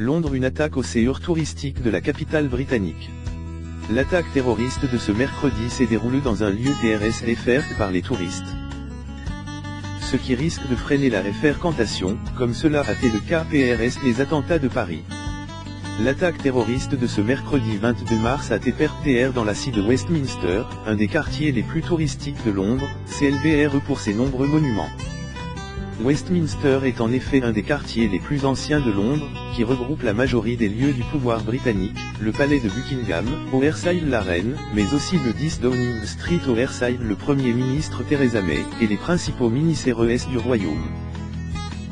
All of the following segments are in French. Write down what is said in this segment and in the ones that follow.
Londres, une attaque au séjour touristique de la capitale britannique. L'attaque terroriste de ce mercredi s'est déroulée dans un lieu TRS par les touristes. Ce qui risque de freiner la fréquentation, comme cela a été le cas PRS les attentats de Paris. L'attaque terroriste de ce mercredi 22 mars a été perpétrée dans la cité de Westminster, un des quartiers les plus touristiques de Londres, célèbre pour ses nombreux monuments. Westminster est en effet un des quartiers les plus anciens de Londres, qui regroupe la majorité des lieux du pouvoir britannique, le palais de Buckingham, au Versailles la reine, mais aussi le 10 Downing Street au Versailles le Premier ministre Theresa May, et les principaux ministères du royaume.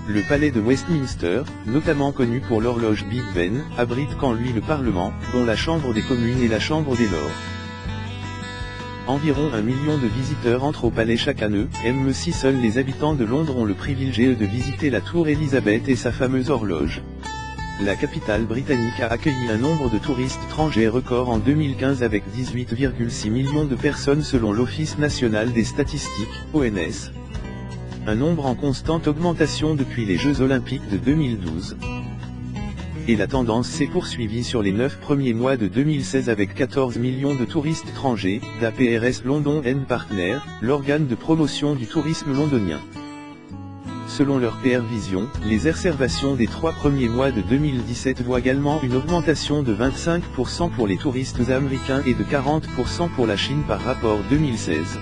Le palais de Westminster, notamment connu pour l'horloge Big Ben, abrite quant lui le Parlement, dont la Chambre des communes et la Chambre des lords. Environ 1 million de visiteurs entrent au palais chaque année, même si seuls les habitants de Londres ont le privilège de visiter la tour Elizabeth et sa fameuse horloge. La capitale britannique a accueilli un nombre de touristes étrangers record en 2015 avec 18,6 millions de personnes selon l'Office national des statistiques, ONS. Un nombre en constante augmentation depuis les Jeux olympiques de 2012. Et la tendance s'est poursuivie sur les 9 premiers mois de 2016 avec 14 millions de touristes étrangers, d'APRS London & Partners, l'organe de promotion du tourisme londonien. Selon leur PR Vision, les réservations des 3 premiers mois de 2017 voient également une augmentation de 25% pour les touristes américains et de 40% pour la Chine par rapport 2016.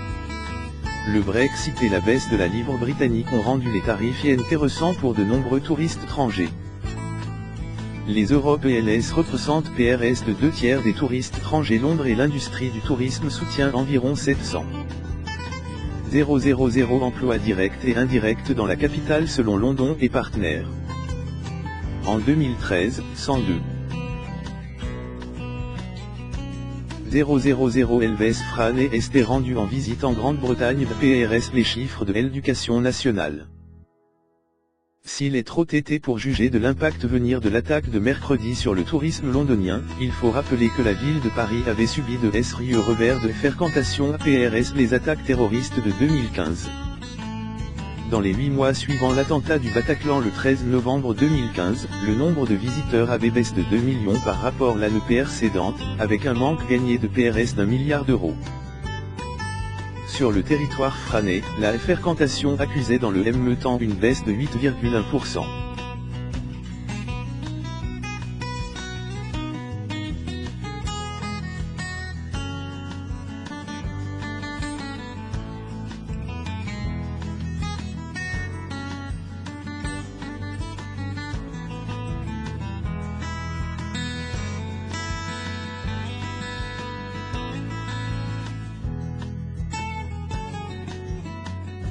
Le Brexit et la baisse de la livre britannique ont rendu les tarifs intéressants pour de nombreux touristes étrangers. Les Européennes représentent PRS de 2/3 des touristes étrangers. Londres et l'industrie du tourisme soutient environ 700 000 emplois directs et indirects dans la capitale selon London & Partners. En 2013, 102 000 Elves Fran et étaient rendus en visite en Grande-Bretagne de PRS. Les chiffres de l'éducation nationale. S'il est trop têté pour juger de l'impact venir de l'attaque de mercredi sur le tourisme londonien, il faut rappeler que la ville de Paris avait subi de sérieux revers de fréquentation à PRS les attaques terroristes de 2015. Dans les 8 mois suivant l'attentat du Bataclan le 13 novembre 2015, le nombre de visiteurs avait baissé de 2 millions par rapport à l'année précédente, avec un manque gagné de PRS d'1 milliard d'euros. Sur le territoire franais, la fréquentation accusait dans le même temps une baisse de 8,1%.